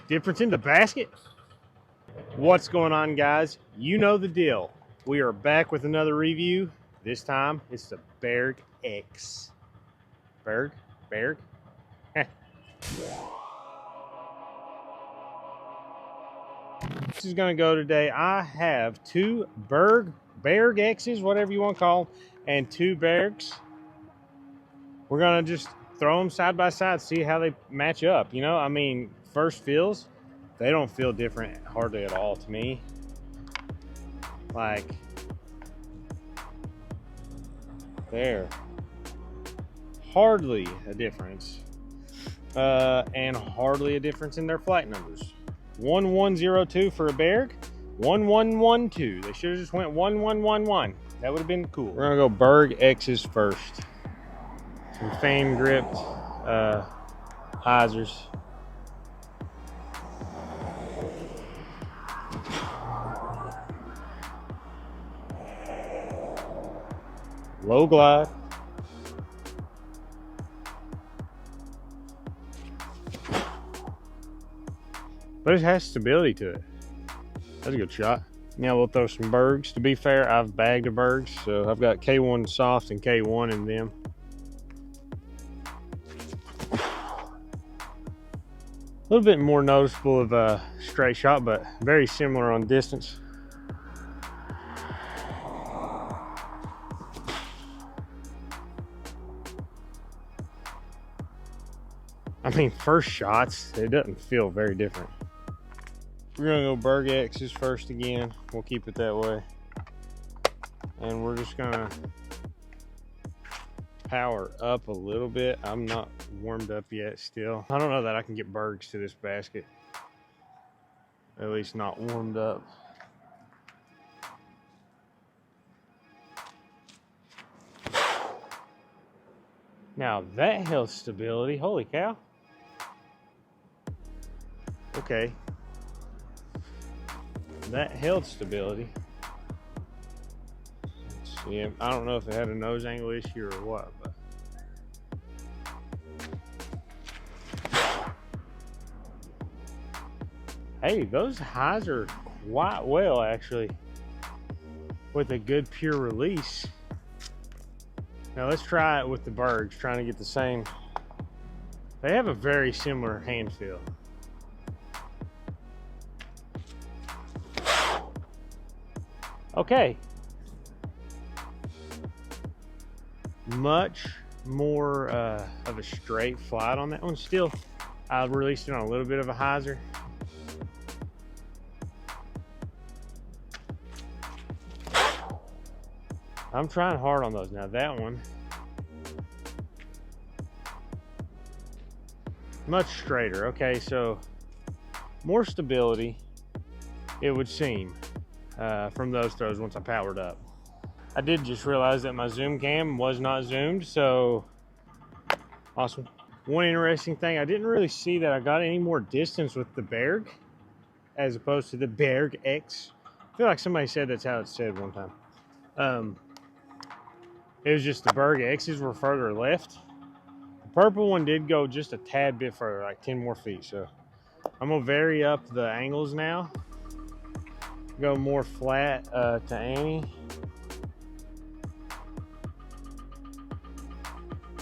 Difference in the basket? What's going on, guys? You know the deal. We are back with another review. This time it's the Berg X. Berg? This is going to go today. I have two Berg X's, whatever you want to call them, and two Bergs. We're going to just throw them side by side, see how they match up. You know, I mean, first feels, they don't feel different hardly at all to me. Like, there. Hardly a difference. And hardly a difference in their flight numbers. 1102 for a Berg, 1112. They should have just went 1111. That would have been cool. We're gonna go Berg X's first. Some fan gripped Anhyzers. Low glide. But it has stability to it. That's a good shot. Now we'll throw some Bergs. To be fair, I've bagged a Bergs, so I've got K1 soft and K1 in them. A little bit more noticeable of a straight shot, but very similar on distance. I mean, first shots, it doesn't feel very different. We're gonna go Berg X's first again. We'll keep it that way. And we're just gonna power up a little bit. I'm not warmed up yet still. I don't know that I can get Bergs to this basket. At least not warmed up. Now that held stability, holy cow. Okay. That held stability. Let's see. I don't know if it had a nose angle issue or what, but hey, those Anhyzer quite well actually with a good pure release. Now let's try it with the Bergs, trying to get the same. They have a very similar hand feel. Okay. Much more of a straight flight on that one. Still, I released it on a little bit of a Anhyzer. I'm trying hard on those. Now that one, much straighter. Okay, so more stability, it would seem. From those throws once I powered up. I did just realize that my zoom cam was not zoomed, so awesome. One interesting thing, I didn't really see that I got any more distance with the Berg as opposed to the Berg X. I feel like somebody said that's how it's said one time. It was just the Berg X's were further left. The purple one did go just a tad bit further, like 10 more feet. So I'm gonna vary up the angles now. Go more flat to Annie.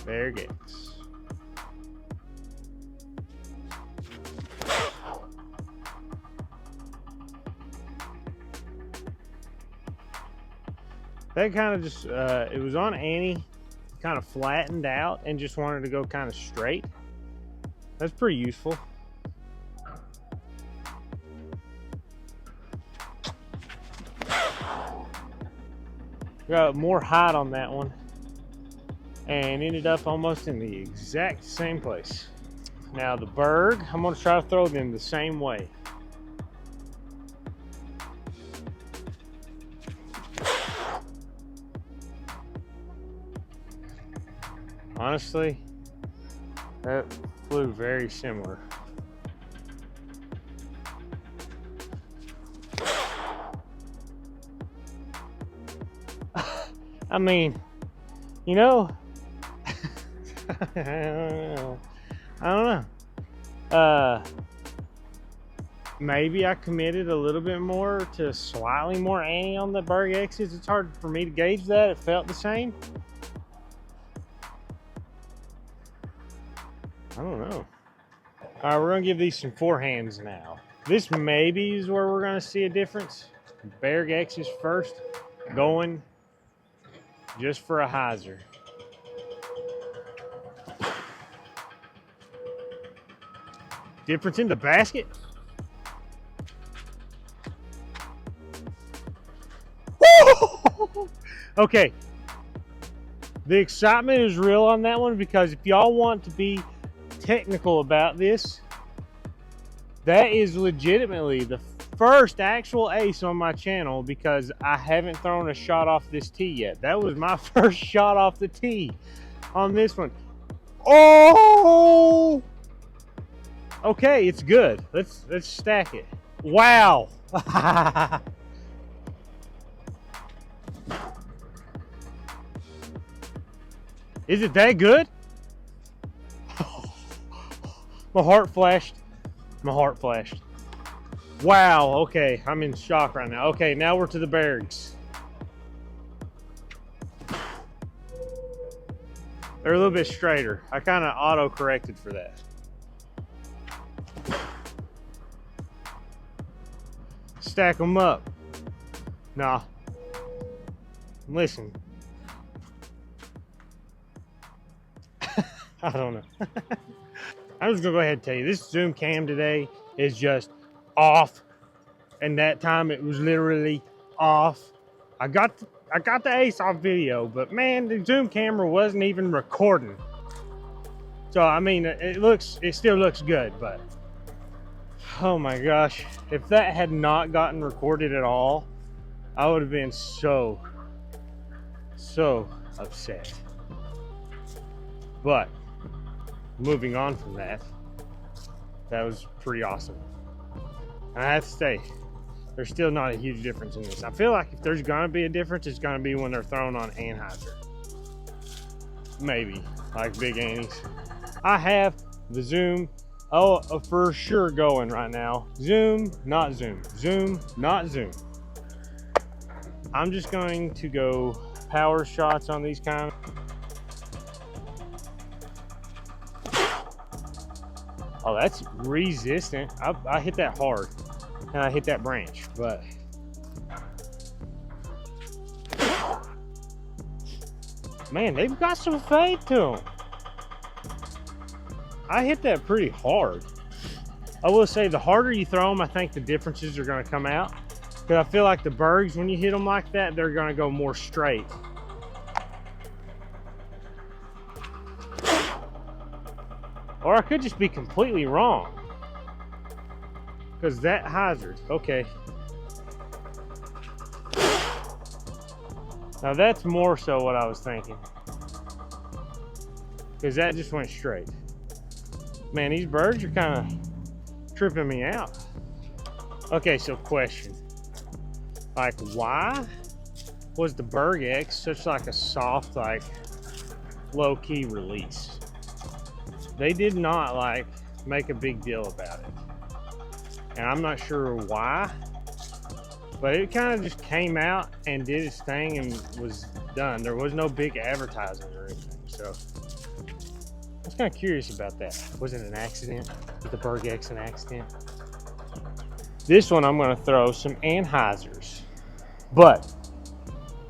Berg X. That kind of just, it was on Annie, kind of flattened out and just wanted to go kind of straight. That's pretty useful. Got more height on that one and ended up almost in the exact same place. Now the Berg, I'm gonna try to throw them the same way. Honestly, that flew very similar. I mean, you know, I don't know. maybe I committed a little bit more to slightly more anti on the Berg X's. It's hard for me to gauge that. It felt the same. I don't know. All right, we're gonna give these some forehands now. This maybe is where we're gonna see a difference. Berg X is first, going just for a hyzer. Difference in the basket? Okay. The excitement is real on that one because if y'all want to be technical about this, that is legitimately the first actual ace on my channel because I haven't thrown a shot off this tee yet. That was my first shot off the tee on this one. Oh! Okay, it's good. Let's stack it. Wow. Is it that good? My heart flashed. My heart flashed. Wow, okay, I'm in shock right now. Okay, now we're to the Bergs. They're a little bit straighter. I kind of auto-corrected for that. Stack them up. Nah. Listen. I don't know. I'm just gonna go ahead and tell you, this zoom cam today is just off. And that time it was literally off. I got the ace off video, but man, the zoom camera wasn't even recording. So I mean, it still looks good, but oh my gosh, if that had not gotten recorded at all, I would have been so upset. But moving on from that, that was pretty awesome. And I have to say, there's still not a huge difference in this. I feel like if there's gonna be a difference, it's gonna be when they're thrown on Anhyzer. Maybe, like big anties. I have the zoom, for sure going right now. Zoom, not zoom. Zoom, not zoom. I'm just going to go power shots on these kind. Oh, that's resistant. I hit that hard and I hit that branch, but man, they've got some fade to them. I hit that pretty hard. I will say the harder you throw them, I think the differences are going to come out. Because I feel like the Bergs, when you hit them like that, they're going to go more straight. Or I could just be completely wrong. Because that hyzer, okay. Now that's more so what I was thinking. Because that just went straight. Man, these Bergs are kind of tripping me out. Okay, so question. Like, why was the Berg X such like a soft, like low-key release? They did not like make a big deal about it. And I'm not sure why, but it kind of just came out and did its thing and was done. There was no big advertising or anything. So I was kind of curious about that. Was it an accident? Was the Berg X an accident? This one I'm going to throw some Anhyzers. But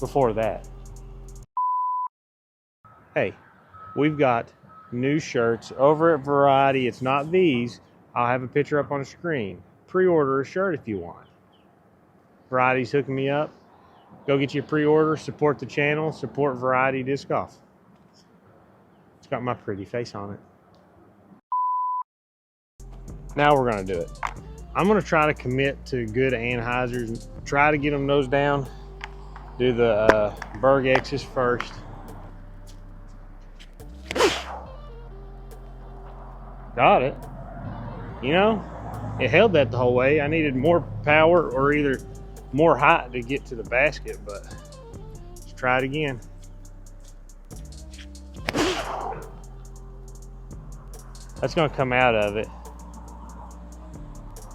before that, hey, we've got new shirts over at Variety. It's not these. I'll have a picture up on the screen. Pre-order a shirt if you want. Variety's hooking me up. Go get you a pre-order. Support the channel. Support Variety Disc Golf. It's got my pretty face on it. Now we're going to do it. I'm going to try to commit to good Anhyzers. Try to get them nose down. Do the Berg X's first. Got it. You know, it held that the whole way. I needed more power or either more height to get to the basket, but let's try it again. That's going to come out of it.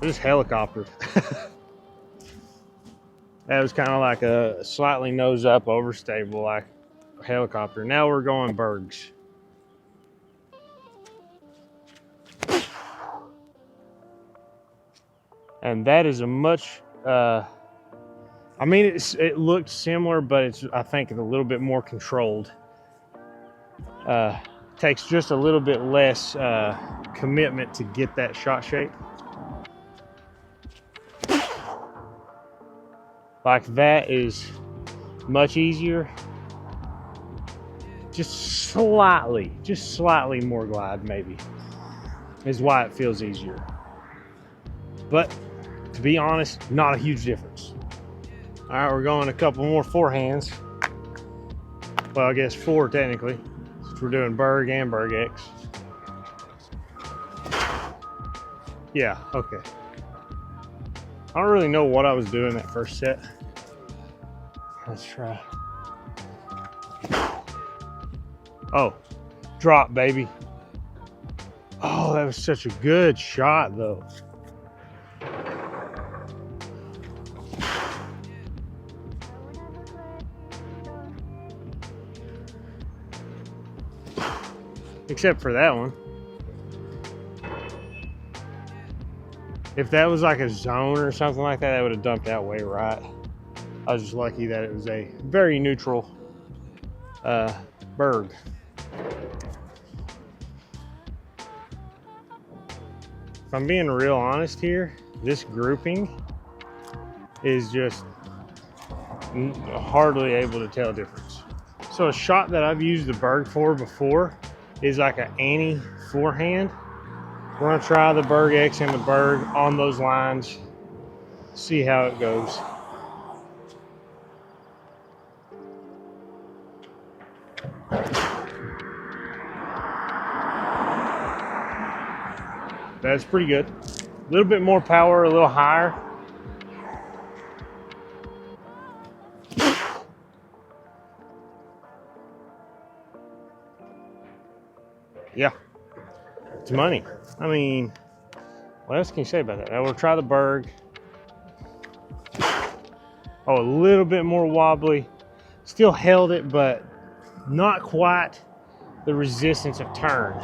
Just helicoptered. That was kind of like a slightly nose up overstable like helicopter. Now we're going Bergs. And that is a much, I mean, it looked similar, but it's, I think, a little bit more controlled. Takes just a little bit less commitment to get that shot shape. Like that is much easier. Just slightly more glide maybe is why it feels easier. But to be honest, not a huge difference. All right, we're going a couple more forehands. Well, I guess 4 technically, since we're doing Berg and Berg X. Yeah, okay. I don't really know what I was doing that first set. Let's try. Oh, drop, baby. Oh, that was such a good shot, though. Except for that one. If that was like a zone or something like that, that would have dumped out way right. I was just lucky that it was a very neutral Berg. If I'm being real honest here, this grouping is just hardly able to tell a difference. So a shot that I've used the Berg for before is like an Annie forehand. We're gonna try the Berg X and the Berg on those lines, see how it goes. That's pretty good. A little bit more power, a little higher. Yeah, it's money. I mean, what else can you say about that? Now we'll try the Berg. Oh, a little bit more wobbly. Still held it, but not quite the resistance of turn.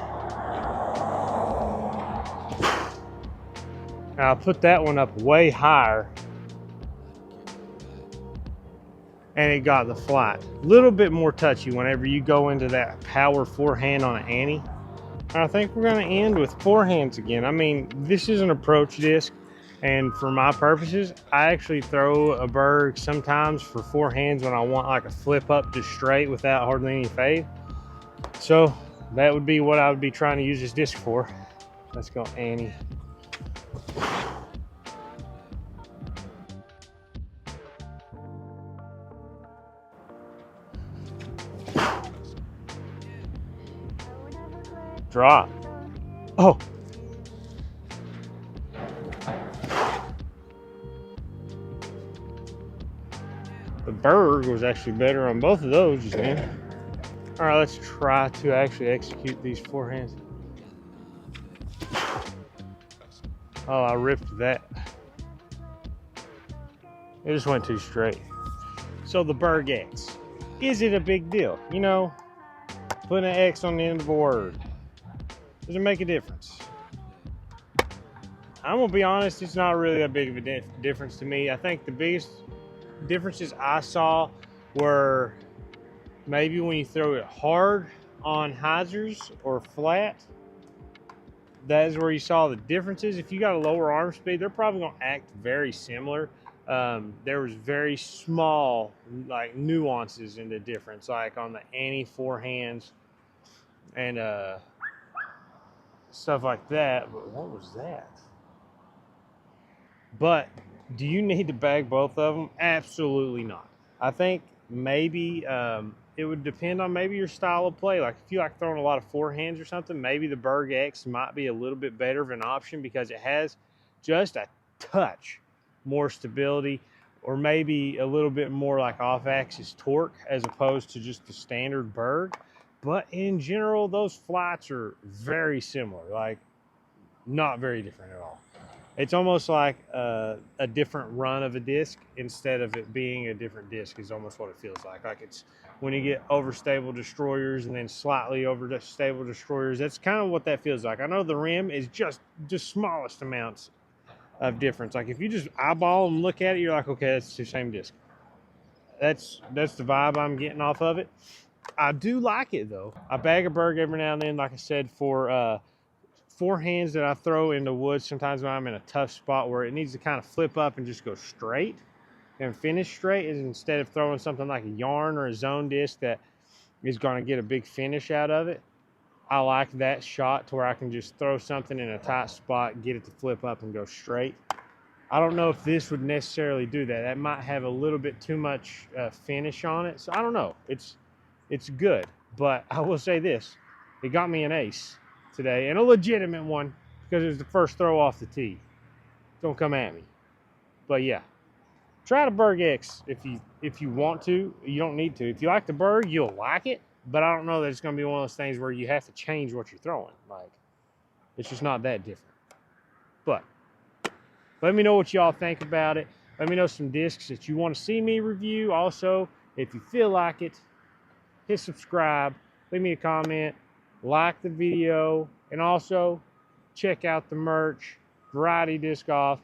Now I'll put that one up way higher. And it got the flight. A little bit more touchy whenever you go into that power forehand on an Annie. I think we're gonna end with forehands again. I mean, this is an approach disc, and for my purposes, I actually throw a Berg sometimes for forehands when I want like a flip up just straight without hardly any fade. So that would be what I would be trying to use this disc for. Let's go Annie. Drop. Oh. The Berg was actually better on both of those just then. All right, let's try to actually execute these forehands. Oh, I ripped that. It just went too straight. So the Berg X, is it a big deal? You know, putting an X on the end of a word, does it make a difference? I'm gonna be honest, it's not really that big of a difference to me. I think the biggest differences I saw were maybe when you throw it hard on Anhyzers or flat. That is where you saw the differences. If you got a lower arm speed, they're probably gonna act very similar. There was very small like nuances in the difference, like on the Annie forehands and stuff like that. But what was that? But do you need to bag both of them? Absolutely not. I think maybe it would depend on maybe your style of play. Like if you like throwing a lot of forehands or something, maybe the Berg X might be a little bit better of an option because it has just a touch more stability, or maybe a little bit more like off-axis torque as opposed to just the standard Berg. But in general, those flights are very similar, like not very different at all. It's almost like a different run of a disc instead of it being a different disc is almost what it feels like. Like it's when you get overstable destroyers and then slightly overstable destroyers, that's kind of what that feels like. I know the rim is just smallest amounts of difference. Like if you just eyeball and look at it, you're like, okay, that's the same disc. That's the vibe I'm getting off of it. I do like it though. I bag a Berg every now and then, like I said, for forehands that I throw into wood sometimes when I'm in a tough spot where it needs to kind of flip up and just go straight and finish straight, is instead of throwing something like a yarn or a zone disc that is going to get a big finish out of it. I like that shot to where I can just throw something in a tight spot, get it to flip up and go straight. I don't know if this would necessarily do that. That might have a little bit too much finish on it. So I don't know. It's good, but I will say this. It got me an ace today, and a legitimate one, because it was the first throw off the tee. Don't come at me. But yeah, try the Berg X if you want to. You don't need to. If you like the Berg, you'll like it, but I don't know that it's going to be one of those things where you have to change what you're throwing. Like, it's just not that different. But let me know what y'all think about it. Let me know some discs that you want to see me review. Also, if you feel like it, hit subscribe, leave me a comment, like the video, and also check out the merch, Variety Disc Golf.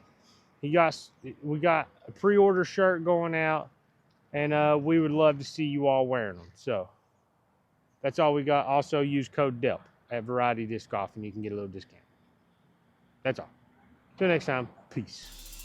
We got a pre-order shirt going out, and we would love to see you all wearing them. So that's all we got. Also use code DELP at Variety Disc Golf and you can get a little discount. That's all. Till next time, peace.